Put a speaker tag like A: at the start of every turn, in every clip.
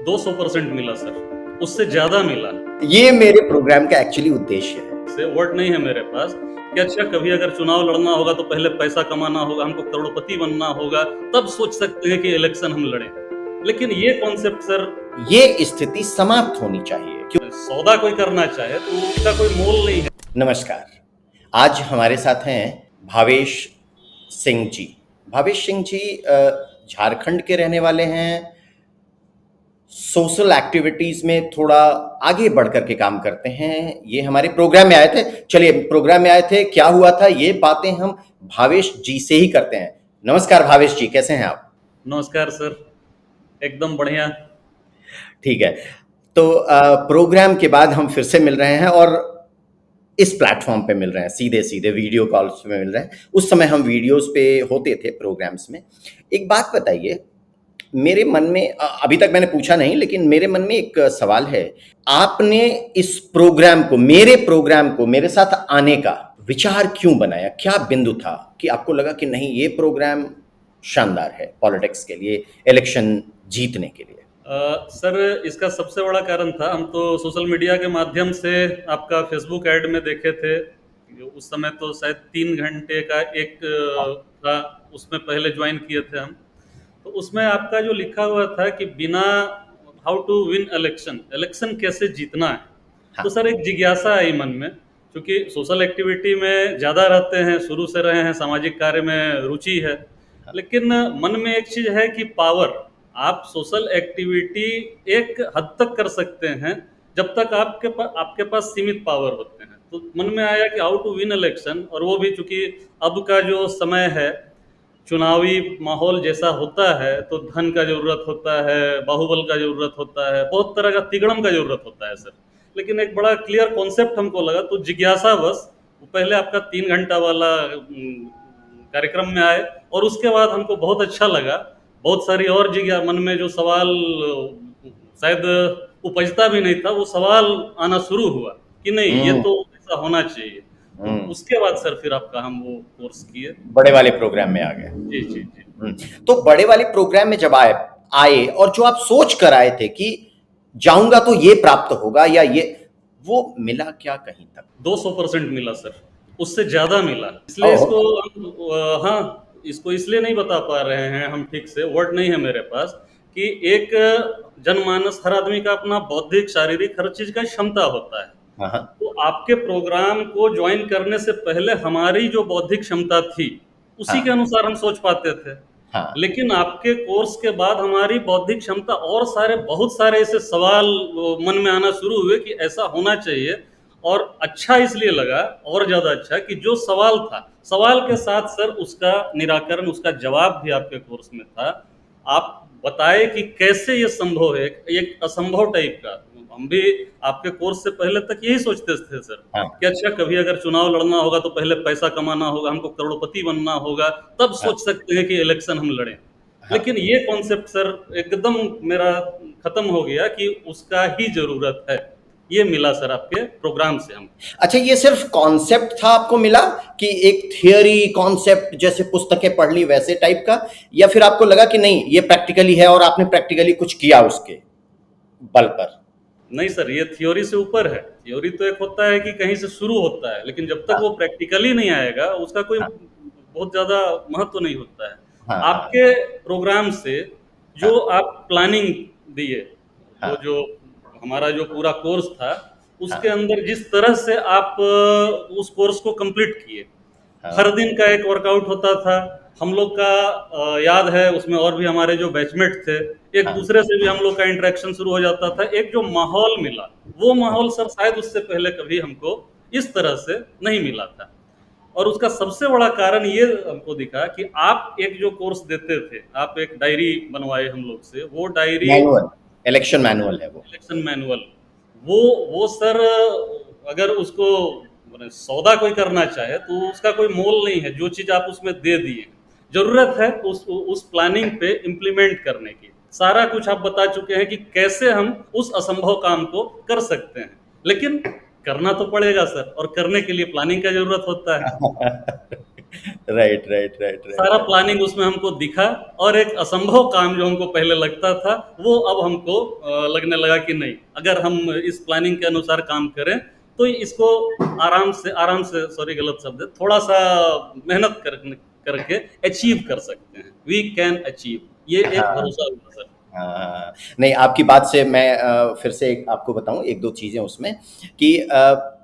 A: 200% मिला सर, उससे ज्यादा मिला।
B: ये मेरे प्रोग्राम का एक्चुअली उद्देश्य है।
A: से वर्ड नहीं है मेरे पास कि अच्छा कभी अगर चुनाव लड़ना होगा तो पहले पैसा कमाना होगा, हमको करोड़पति बनना होगा, तब सोच सकते हैं कि इलेक्शन हम लड़ें। लेकिन ये कॉन्सेप्ट सर,
B: ये स्थिति समाप्त होनी चाहिए। क्यों?
A: सौदा कोई करना चाहे तो उसका कोई मोल नहीं है।
B: नमस्कार, आज हमारे साथ हैं भावेश सिंह जी। भावेश सिंह जी झारखंड के रहने वाले हैं। सोशल एक्टिविटीज में थोड़ा आगे बढ़ करके काम करते हैं। ये हमारे प्रोग्राम में आए थे। चलिए, प्रोग्राम में आए थे, क्या हुआ था, ये बातें हम भावेश जी से ही करते हैं। नमस्कार भावेश जी, कैसे हैं आप?
A: नमस्कार सर, एकदम बढ़िया।
B: ठीक है, तो प्रोग्राम के बाद हम फिर से मिल रहे हैं और इस प्लेटफॉर्म पे मिल रहे हैं, सीधे सीधे वीडियो कॉल्स में मिल रहे हैं। उस समय हम वीडियोस पे होते थे प्रोग्राम्स में। एक बात बताइए, मेरे मन में अभी तक मैंने पूछा नहीं, लेकिन मेरे मन में एक सवाल है। आपने इस प्रोग्राम को, मेरे प्रोग्राम को मेरे साथ आने का विचार क्यों बनाया? क्या बिंदु था कि आपको लगा कि नहीं, ये प्रोग्राम शानदार है पॉलिटिक्स के लिए, इलेक्शन जीतने के लिए?
A: सर, इसका सबसे बड़ा कारण था, हम तो सोशल मीडिया के माध्यम से आपका फेसबुक ऐड में देखे थे। उस समय तो शायद 3 घंटे का एक था, उसमें पहले ज्वाइन किए थे हम। तो उसमें आपका जो लिखा हुआ था कि बिना how to win election, election कैसे जीतना है।
B: हाँ।
A: तो सर एक जिज्ञासा आई मन में, क्योंकि सोशल एक्टिविटी में ज़्यादा रहते हैं, शुरू से रहे हैं, सामाजिक कार्य में रुचि है। लेकिन मन में एक चीज़ है कि पावर, आप सोशल एक्टिविटी एक हद तक कर सकते हैं जब तक आपके पास सीमित पावर होते हैं। तो मन में आया कि हाउ टू विन इलेक्शन, और वो भी चूंकि अब का जो समय है, चुनावी माहौल जैसा होता है, तो धन का जरूरत होता है, बाहुबल का जरूरत होता है, बहुत तरह का तिगड़म का जरूरत होता है सर। लेकिन एक बड़ा क्लियर कॉन्सेप्ट हमको लगा, तो जिज्ञासावश पहले आपका 3 घंटा वाला कार्यक्रम में आए, और उसके बाद हमको बहुत अच्छा लगा। बहुत सारी और मन में जो सवाल शायद उपजता भी नहीं था, वो सवाल आना शुरू हुआ कि नहीं, ये तो ऐसा होना चाहिए। तो उसके बाद सर फिर आपका हम वो कोर्स किए,
B: बड़े वाले प्रोग्राम में आ गए।
A: जी जी जी।
B: तो बड़े वाले प्रोग्राम में जब आए और जो आप सोच कर आए थे कि जाऊंगा तो ये प्राप्त होगा, या ये, वो मिला क्या कहीं तक?
A: 200% मिला सर, उससे ज्यादा मिला। इसलिए इसको हाँ, इसको इसलिए नहीं बता पा रहे हैं हम ठीक से, वर्ड नहीं है मेरे पास, कि एक जनमानस, हर आदमी का अपना बौद्धिक, शारीरिक, हर चीज का क्षमता होता है। तो आपके प्रोग्राम को ज्वाइन करने से पहले हमारी जो बौद्धिक क्षमता थी, उसी के अनुसार हम सोच पाते थे। लेकिन आपके कोर्स के बाद हमारी बौद्धिक क्षमता और बहुत सारे ऐसे सवाल मन में आना शुरू हुए कि ऐसा होना चाहिए। और अच्छा इसलिए लगा, और ज्यादा अच्छा, कि जो सवाल था, सवाल के साथ सर उसका निराकरण, उसका जवाब भी आपके कोर्स में था। आप बताए कि कैसे ये संभव है, एक असंभव टाइप का। हम भी आपके कोर्स से पहले तक यही सोचते थे सर, कि अच्छा कभी अगर चुनाव लड़ना होगा तो पहले पैसा कमाना होगा, हमको करोड़पति बनना होगा, तब सोच सकते हैं कि इलेक्शन हम लड़ें। लेकिन ये कॉन्सेप्ट सर एकदम मेरा खत्म हो गया कि उसका ही जरूरत है। ये मिला सर आपके प्रोग्राम से हम।
B: अच्छा, ये सिर्फ कॉन्सेप्ट था आपको मिला कि एक थियोरी कॉन्सेप्ट, जैसे पुस्तकें पढ़ ली वैसे टाइप का, या फिर आपको लगा कि नहीं, ये प्रैक्टिकली है और आपने प्रैक्टिकली कुछ किया उसके बल पर?
A: नहीं सर, ये थ्योरी से ऊपर है। थ्योरी तो एक होता है कि कहीं से शुरू होता है, लेकिन जब तक वो प्रैक्टिकली नहीं आएगा, उसका कोई बहुत ज्यादा महत्व नहीं होता है। आपके प्रोग्राम से जो आप प्लानिंग दिए, वो जो हमारा जो पूरा कोर्स था, उसके अंदर जिस तरह से आप उस कोर्स को कंप्लीट किए, हर दिन का एक वर्कआउट होता था। हम लोग का याद है, उसमें और भी हमारे जो बैचमेट थे, एक दूसरे से भी हम लोग का इंटरेक्शन शुरू हो जाता था। एक जो माहौल मिला, वो माहौल सर शायद उससे पहले कभी हमको इस तरह से नहीं मिला था। और उसका सबसे बड़ा कारण ये हमको दिखा कि आप एक जो कोर्स देते थे, आप एक डायरी बनवाए हम लोग से, वो डायरी
B: इलेक्शन मैनुअल है, वो
A: इलेक्शन मैनुअल, वो सर अगर उसको सौदा कोई करना चाहे तो उसका कोई मोल नहीं है। जो चीज आप उसमें दे दिए, जरूरत है उस प्लानिंग पे इम्प्लीमेंट करने की। सारा कुछ आप बता चुके हैं कि कैसे हम उस असंभव काम को कर सकते हैं, लेकिन करना तो पड़ेगा सर, और करने के लिए प्लानिंग का जरूरत होता है।
B: राइट, राइट, राइट,
A: सारा
B: राइट।
A: प्लानिंग उसमें हमको दिखा, और एक असंभव काम जो हमको पहले लगता था, वो अब हमको लगने लगा कि नहीं, अगर हम इस प्लानिंग के अनुसार काम करें तो इसको आराम से, सॉरी गलत शब्द है, थोड़ा सा मेहनत करके अचीव कर सकते हैं। वी कैन अचीव, ये एक
B: हाँ।
A: भरोसा हुआ सर।
B: हाँ, नहीं आपकी बात से मैं फिर से एक आपको बताऊँ 1-2 चीज़ें उसमें कि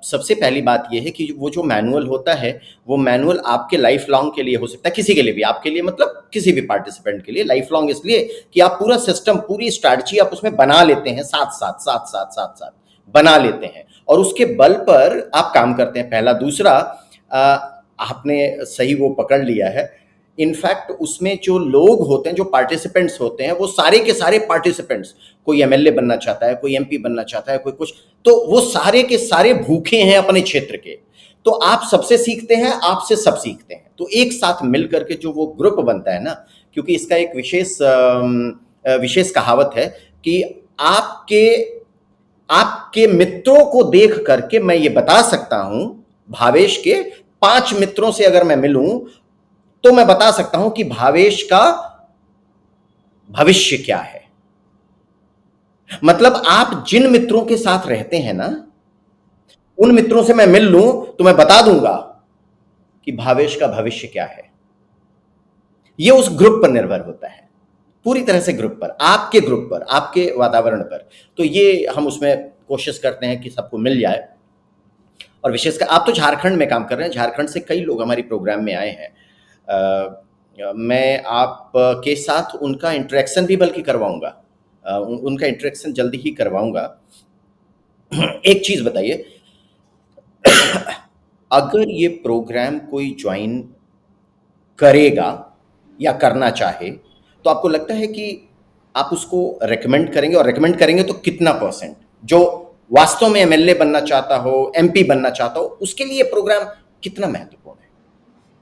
B: सबसे पहली बात ये है कि वो जो मैनुअल होता है, वो मैनुअल आपके लाइफ लॉन्ग के लिए हो सकता है, किसी के लिए भी, आपके लिए मतलब किसी भी पार्टिसिपेंट के लिए लाइफ लॉन्ग इसलिए कि आप पूरा सिस्टम, पूरी स्ट्रैटेजी आप उसमें बना लेते हैं साथ-साथ, साथ-साथ, साथ-साथ बना लेते हैं और उसके बल पर आप काम करते हैं, पहला। दूसरा आपने सही वो पकड़ लिया है। इनफैक्ट उसमें जो लोग होते हैं, जो पार्टिसिपेंट्स होते हैं, वो सारे के सारे पार्टिसिपेंट्स, कोई एमएलए बनना चाहता है, कोई एमपी बनना चाहता है, कोई कुछ, तो वो सारे के सारे भूखे हैं अपने क्षेत्र के। तो आप सबसे सीखते हैं, आपसे सब सीखते हैं, तो एक साथ मिल करके जो वो ग्रुप बनता है ना, क्योंकि इसका एक विशेष कहावत है कि आपके आपके मित्रों को देख करके मैं ये बता सकता हूं, भावेश के 5 मित्रों से अगर मैं मिलूं तो मैं बता सकता हूं कि भावेश का भविष्य क्या है। मतलब आप जिन मित्रों के साथ रहते हैं ना, उन मित्रों से मैं मिल लूं तो मैं बता दूंगा कि भावेश का भविष्य क्या है। यह उस ग्रुप पर निर्भर होता है, पूरी तरह से ग्रुप पर, आपके वातावरण पर। तो ये हम उसमें कोशिश करते हैं कि सबको मिल जाए। और विशेषकर आप तो झारखंड में काम कर रहे हैं, झारखंड से कई लोग हमारी प्रोग्राम में आए हैं। मैं आपके साथ उनका इंटरेक्शन भी बल्कि करवाऊंगा, उनका इंटरेक्शन जल्दी ही करवाऊंगा। एक चीज बताइए, अगर ये प्रोग्राम कोई ज्वाइन करेगा या करना चाहे, तो आपको लगता है कि आप उसको रेकमेंड करेंगे, और रेकमेंड करेंगे तो कितना परसेंट, जो वास्तव में एमएलए बनना चाहता हो, एमपी बनना चाहता हो, उसके लिए प्रोग्राम कितना महत्वपूर्ण है?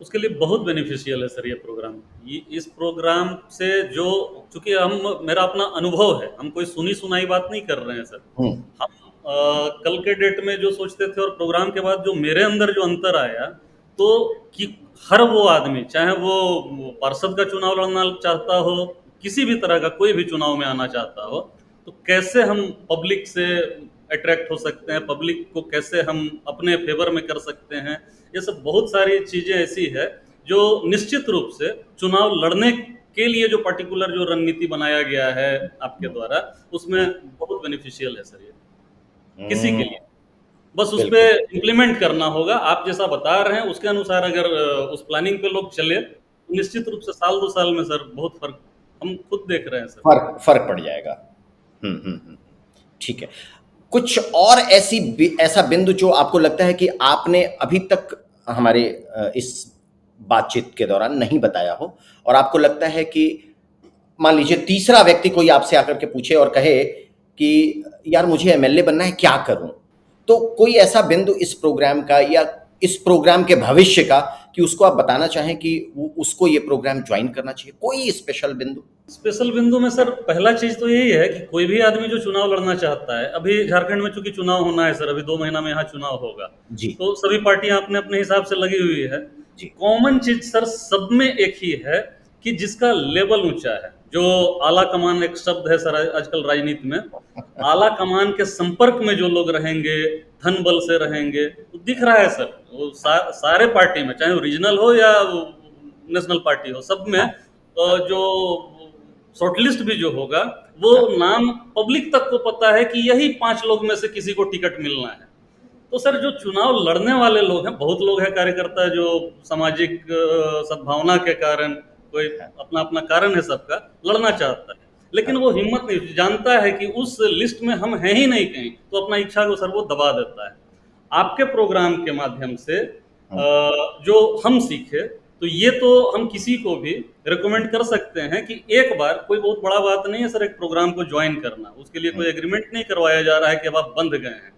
A: उसके लिए बहुत बेनिफिशियल है सर ये प्रोग्राम। ये इस प्रोग्राम से जो, चूंकि हम, मेरा अपना अनुभव है, हम कोई सुनी सुनाई बात नहीं कर रहे हैं सर।
B: हम्म।
A: हम कल के डेट में जो सोचते थे और प्रोग्राम के बाद जो मेरे अंदर जो अंतर आया, तो कि हर वो आदमी, चाहे वो पार्षद का चुनाव लड़ना चाहता हो, किसी भी तरह का कोई भी चुनाव में आना चाहता हो, तो कैसे हम पब्लिक से अट्रैक्ट हो सकते हैं, पब्लिक को कैसे हम अपने फेवर में कर सकते हैं, ये सब बहुत सारी चीजें ऐसी है जो निश्चित रूप से चुनाव लड़ने के लिए जो पर्टिकुलर जो रणनीति बनाया गया है आपके द्वारा, उसमें बहुत बेनिफिशियल है सर ये, किसी के
B: हम्म,
A: लिए। बस उस पे
B: बिल्कुल।
A: इम्प्लीमेंट करना होगा, आप जैसा बता रहे हैं उसके अनुसार अगर उस प्लानिंग पे लोग चले, तो निश्चित रूप से साल 2 साल में सर बहुत फर्क हम खुद देख रहे हैं सर।
B: फर्क फर्क पड़ जाएगा। ठीक है। कुछ और ऐसा बिंदु जो आपको लगता है कि आपने अभी तक हमारे इस बातचीत के दौरान नहीं बताया हो, और आपको लगता है कि मान लीजिए तीसरा व्यक्ति कोई आपसे आकर के पूछे और कहे कि यार मुझे एमएलए बनना है, क्या करूं? तो कोई ऐसा बिंदु इस प्रोग्राम का या इस प्रोग्राम के भविष्य का कि उसको आप बताना चाहें कि उसको ये प्रोग्राम ज्वाइन करना चाहिए, कोई स्पेशल बिंदु?
A: स्पेशल बिंदु में सर पहला चीज तो यही है कि कोई भी आदमी जो चुनाव लड़ना चाहता है, अभी झारखंड में चूंकि चुनाव होना है सर, अभी 2 महीना में यहाँ चुनाव होगा,
B: जी।
A: तो सभी पार्टियां अपने अपने हिसाब से लगी हुई है।
B: जी।
A: कॉमन चीज सर सब में एक ही है कि जिसका लेवल ऊंचा है, जो आला कमान, एक शब्द है सर आजकल राजनीति में, आला कमान के संपर्क में जो लोग रहेंगे, धन बल से रहेंगे, तो दिख रहा है सर वो सारे पार्टी में, चाहे वो रीजनल हो या नेशनल पार्टी हो, सब में जो शॉर्टलिस्ट भी जो होगा, वो नाम पब्लिक तक को पता है कि यही 5 लोग में से किसी को टिकट मिलना है। तो सर जो चुनाव लड़ने वाले लोग हैं, बहुत लोग हैं कार्यकर्ता जो सामाजिक सद्भावना के कारण, कोई अपना अपना कारण है सबका, लड़ना चाहता है, लेकिन वो हिम्मत नहीं, जानता है कि उस लिस्ट में हम हैं ही नहीं कहीं, तो अपना इच्छा को सर वो दबा देता है। आपके प्रोग्राम के माध्यम से जो हम सीखे, तो ये तो हम किसी को भी रिकमेंड कर सकते हैं कि एक बार, कोई बहुत बड़ा बात नहीं है सर एक प्रोग्राम को ज्वाइन करना, उसके लिए कोई एग्रीमेंट नहीं करवाया जा रहा है कि अब आप बंध गए हैं।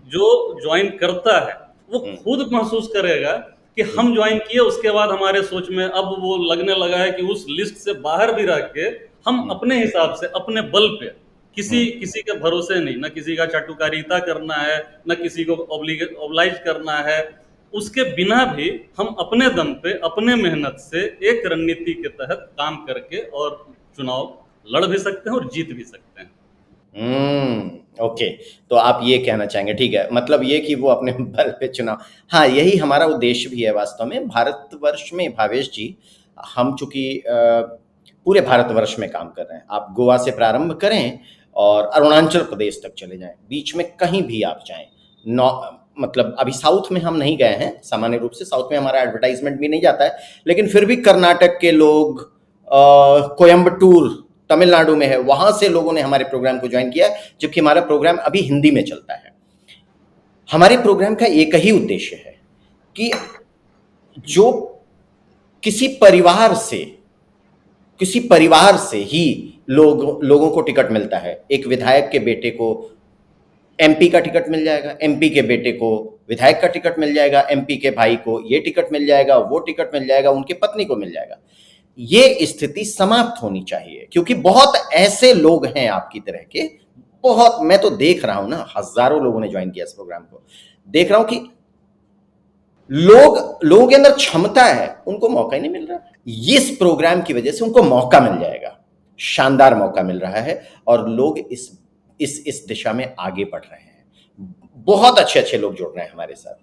A: जो ज्वाइन करता है वो खुद महसूस करेगा कि हम ज्वाइन किए, उसके बाद हमारे सोच में अब वो लगने लगा है कि उस लिस्ट से बाहर भी रह के हम अपने हिसाब से, अपने बल पे, किसी किसी के भरोसे नहीं, ना किसी का चाटुकारिता करना है, ना किसी को ऑब्लाइज करना है, उसके बिना भी हम अपने दम पे अपने मेहनत से एक रणनीति के तहत काम करके और चुनाव लड़ भी सकते हैं और जीत भी सकते हैं।
B: ओके। तो आप ये कहना चाहेंगे, ठीक है, मतलब ये कि वो अपने बल पे चुनाव, हाँ, यही हमारा उद्देश्य भी है वास्तव में भारतवर्ष में। भावेश जी, हम चूंकि पूरे भारतवर्ष में काम कर रहे हैं, आप गोवा से प्रारंभ करें और अरुणाचल प्रदेश तक चले जाएं, बीच में कहीं भी आप जाएं, मतलब अभी साउथ में हम नहीं गए हैं, सामान्य रूप से साउथ में हमारा एडवर्टाइजमेंट भी नहीं जाता है, लेकिन फिर भी कर्नाटक के लोग, कोयम्बटूर तमिलनाडु में है, वहां से लोगों ने हमारे प्रोग्राम को ज्वाइन किया, जबकि हमारा प्रोग्राम अभी हिंदी में चलता है। हमारे प्रोग्राम का एक ही उद्देश्य है कि जो किसी परिवार से ही लोगों को टिकट मिलता है, एक विधायक के बेटे को एमपी का टिकट मिल जाएगा, एमपी के बेटे को विधायक का टिकट मिल जाएगा, एमपी के भाई को ये टिकट मिल जाएगा, वो टिकट मिल जाएगा, उनकी पत्नी को मिल जाएगा। ये स्थिति समाप्त होनी चाहिए, क्योंकि बहुत ऐसे लोग हैं आपकी तरह के, बहुत, मैं तो देख रहा हूं ना, हजारों लोगों ने ज्वाइन किया इस प्रोग्राम को, देख रहा हूं कि लोगों के अंदर क्षमता है, उनको मौका ही नहीं मिल रहा। इस प्रोग्राम की वजह से उनको मौका मिल जाएगा, शानदार मौका मिल रहा है, और लोग इस दिशा में आगे बढ़ रहे हैं। बहुत अच्छे अच्छे लोग जुड़ रहे हैं हमारे साथ,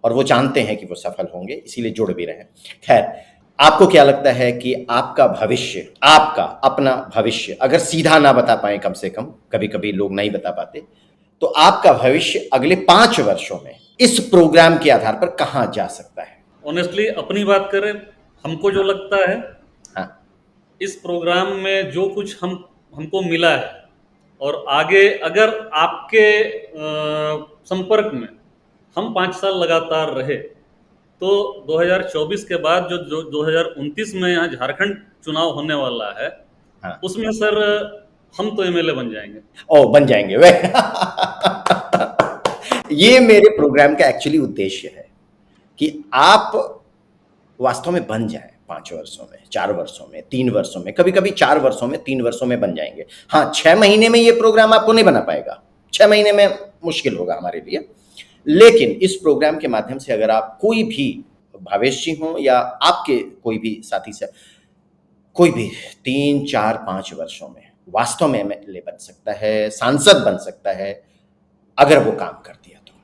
B: और वो जानते हैं कि वो सफल होंगे, इसीलिए जुड़ भी रहे हैं। खैर, आपको क्या लगता है कि आपका भविष्य, आपका अपना भविष्य, अगर सीधा ना बता पाए, कम से कम, कभी कभी लोग नहीं बता पाते, तो आपका भविष्य अगले 5 वर्षों में इस प्रोग्राम के आधार पर कहां जा सकता है?
A: ऑनेस्टली अपनी बात करें, हमको जो लगता है,
B: हाँ,
A: इस प्रोग्राम में जो कुछ हमको मिला है, और आगे अगर आपके संपर्क में हम 5 साल लगातार रहे, तो 2024 के बाद जो 2029 में यहाँ झारखंड चुनाव होने वाला है,
B: हाँ।
A: उसमें सर हम तो एमएलए बन जाएंगे।
B: ओ, बन जाएंगे वे। ये मेरे प्रोग्राम का एक्चुअली उद्देश्य है कि आप वास्तव में बन जाएं 5 वर्षों में, 4 वर्षों में, 3 वर्षों में, कभी कभी 4 वर्षों में, 3 वर्षों में बन जाएंगे। हाँ, 6 महीने में ये प्रोग्राम आपको नहीं बना पाएगा, 6 महीने में मुश्किल होगा हमारे लिए, लेकिन इस प्रोग्राम के माध्यम से अगर आप, कोई भी, भावेश जी हो या आपके कोई भी साथी से, कोई भी 3, 4, 5 वर्षों में वास्तव में एमएलए बन सकता है, सांसद बन सकता है, अगर वो काम कर दिया तो।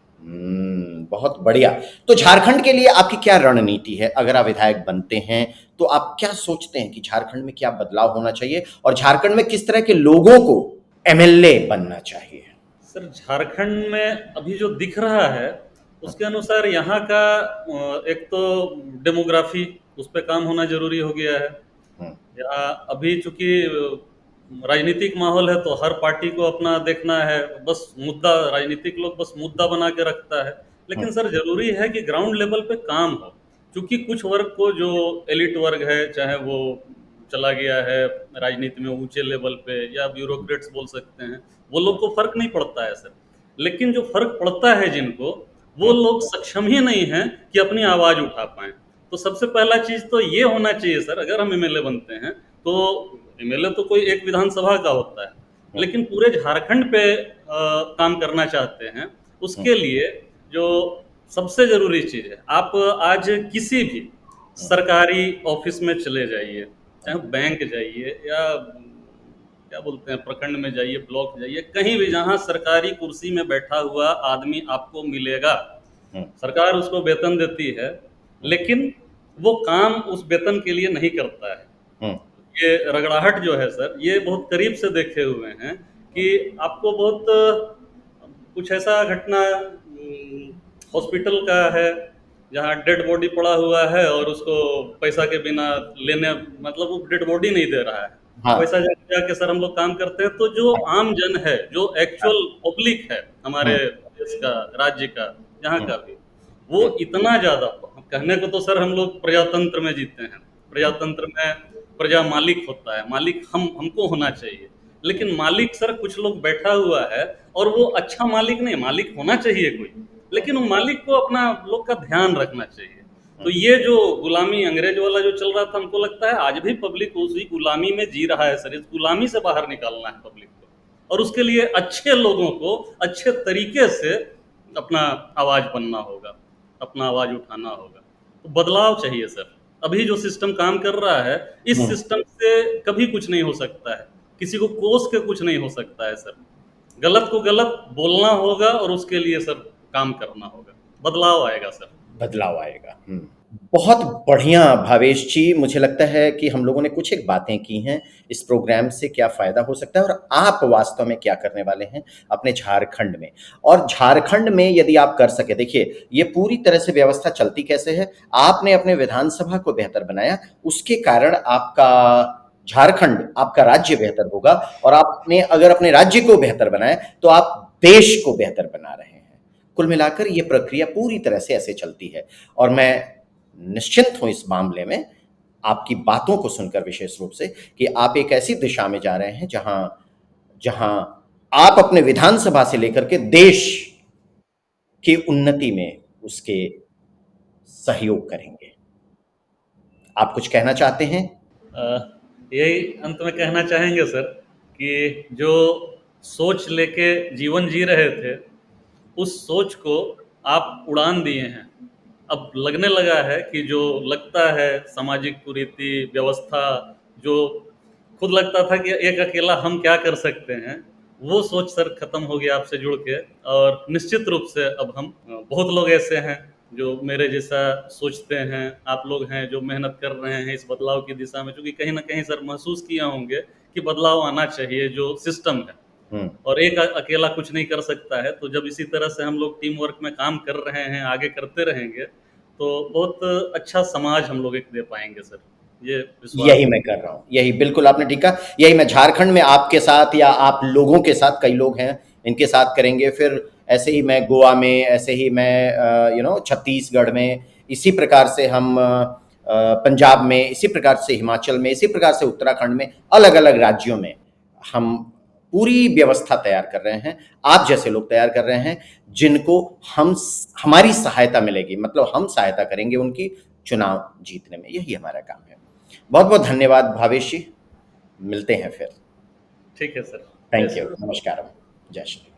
B: बहुत बढ़िया। तो झारखंड के लिए आपकी क्या रणनीति है? अगर आप विधायक बनते हैं तो आप क्या सोचते हैं कि झारखंड में क्या बदलाव होना चाहिए, और झारखंड में किस तरह के लोगों को एमएलए बनना चाहिए?
A: सर, झारखंड में अभी जो दिख रहा है उसके अनुसार यहाँ का एक तो डेमोग्राफी, उस पर काम होना जरूरी हो गया है। यहाँ अभी चूंकि राजनीतिक माहौल है, तो हर पार्टी को अपना देखना है, बस मुद्दा, राजनीतिक लोग बस मुद्दा बना के रखता है। लेकिन सर, जरूरी है कि ग्राउंड लेवल पे काम हो, क्योंकि कुछ वर्ग को, जो एलिट वर्ग है, चाहे वो चला गया है राजनीति में ऊंचे लेवल पे, या ब्यूरोक्रेट्स बोल सकते हैं, वो लोग को फर्क नहीं पड़ता है सर। लेकिन जो फर्क पड़ता है जिनको, वो लोग सक्षम ही नहीं है कि अपनी आवाज उठा पाए। तो सबसे पहला चीज तो ये होना चाहिए सर, अगर हम एमएलए बनते हैं, तो एमएलए तो कोई एक विधानसभा का होता है, लेकिन पूरे झारखंड पे काम करना चाहते हैं, उसके लिए जो सबसे जरूरी चीज है, आप आज किसी भी सरकारी ऑफिस में चले जाइए, चाहे बैंक जाइए, या क्या बोलते हैं, प्रखंड में जाइए, ब्लॉक जाइए, कहीं भी जहां सरकारी कुर्सी में बैठा हुआ आदमी आपको मिलेगा, सरकार उसको वेतन देती है, लेकिन वो काम उस वेतन के लिए नहीं करता है। ये रगड़ाहट जो है सर, ये बहुत करीब से देखे हुए हैं कि आपको बहुत कुछ ऐसा घटना हॉस्पिटल का है, जहाँ डेड बॉडी पड़ा हुआ है, और उसको पैसा के बिना लेने, मतलब वो डेड बॉडी नहीं दे रहा है,
B: हाँ।
A: पैसा जाके सर हम लोग काम करते हैं। तो जो आम जन है, जो एक्चुअल पब्लिक है हमारे देश का, राज्य का, जहाँ का भी, वो इतना ज्यादा, कहने को तो सर हम लोग प्रजातंत्र में जीते हैं, प्रजातंत्र में प्रजा मालिक होता है, मालिक हमको होना चाहिए, लेकिन मालिक सर कुछ लोग बैठा हुआ है, और वो अच्छा मालिक नहीं, मालिक होना चाहिए कोई, लेकिन उन मालिक को अपना लोग का ध्यान रखना चाहिए। तो ये जो गुलामी, अंग्रेज वाला जो चल रहा था, हमको लगता है आज भी पब्लिक उसी गुलामी में जी रहा है सर। इस गुलामी से बाहर निकालना है पब्लिक को, और उसके लिए अच्छे लोगों को अच्छे तरीके से अपना आवाज बनना होगा, अपना आवाज़ उठाना होगा। तो बदलाव चाहिए सर। अभी जो सिस्टम काम कर रहा है, इस सिस्टम से कभी कुछ नहीं हो सकता है। किसी को कोस के कुछ नहीं हो सकता है सर। गलत को गलत बोलना होगा और उसके लिए सर काम करना होगा। बदलाव आएगा सर।
B: बदलाव आएगा। बहुत बढ़िया भावेश जी, मुझे लगता है कि हम लोगों ने कुछ एक बातें की हैं, इस प्रोग्राम से क्या फ़ायदा हो सकता है और आप वास्तव में क्या करने वाले हैं अपने झारखंड में। और झारखंड में यदि आप कर सके, देखिए ये पूरी तरह से व्यवस्था चलती कैसे है, आपने अपने विधानसभा को बेहतर बनाया, उसके कारण आपका झारखंड, आपका राज्य बेहतर होगा, और आपने अगर अपने राज्य को बेहतर बनाया तो आप देश को बेहतर बना रहे हैं। कुल मिलाकर ये प्रक्रिया पूरी तरह से ऐसे चलती है, और मैं निश्चिंत हूं इस मामले में आपकी बातों को सुनकर विशेष रूप से कि आप एक ऐसी दिशा में जा रहे हैं जहां जहां आप अपने विधानसभा से लेकर के देश की उन्नति में उसके सहयोग करेंगे। आप कुछ कहना चाहते हैं?
A: यही अंत में कहना चाहेंगे सर कि जो सोच लेके जीवन जी रहे थे, उस सोच को आप उड़ान दिए हैं। अब लगने लगा है कि जो लगता है सामाजिक कुरीति व्यवस्था, जो खुद लगता था कि एक अकेला हम क्या कर सकते हैं, वो सोच सर खत्म हो गया आपसे जुड़ के। और निश्चित रूप से अब हम बहुत लोग ऐसे हैं जो मेरे जैसा सोचते हैं, आप लोग हैं जो मेहनत कर रहे हैं इस बदलाव की दिशा में, क्योंकि कहीं ना कहीं सर महसूस किया होंगे कि बदलाव आना चाहिए जो सिस्टम है, और एक अकेला कुछ नहीं कर सकता है। तो जब इसी तरह से हम लोग टीम वर्क में काम कर रहे हैं, आगे करते रहेंगे, तो बहुत अच्छा समाज हम लोग एक दे पाएंगे सर। ये विश्वास
B: यही मैं कर रहा हूँ, यही बिल्कुल आपने ठीक कहा, यही मैं झारखंड में आपके साथ या आप लोगों के साथ, कई लोग हैं इनके साथ करेंगे, फिर ऐसे ही मैं गोवा में, ऐसे ही मैं छत्तीसगढ़ में, इसी प्रकार से हम पंजाब में, इसी प्रकार से हिमाचल में, इसी प्रकार से उत्तराखंड में, अलग अलग राज्यों में हम पूरी व्यवस्था तैयार कर रहे हैं। आप जैसे लोग तैयार कर रहे हैं जिनको हमारी सहायता मिलेगी, मतलब हम सहायता करेंगे उनकी चुनाव जीतने में, यही हमारा काम है। बहुत बहुत धन्यवाद भावेश जी, मिलते हैं फिर।
A: ठीक है सर।
B: थैंक यू, नमस्कार, जय श्री।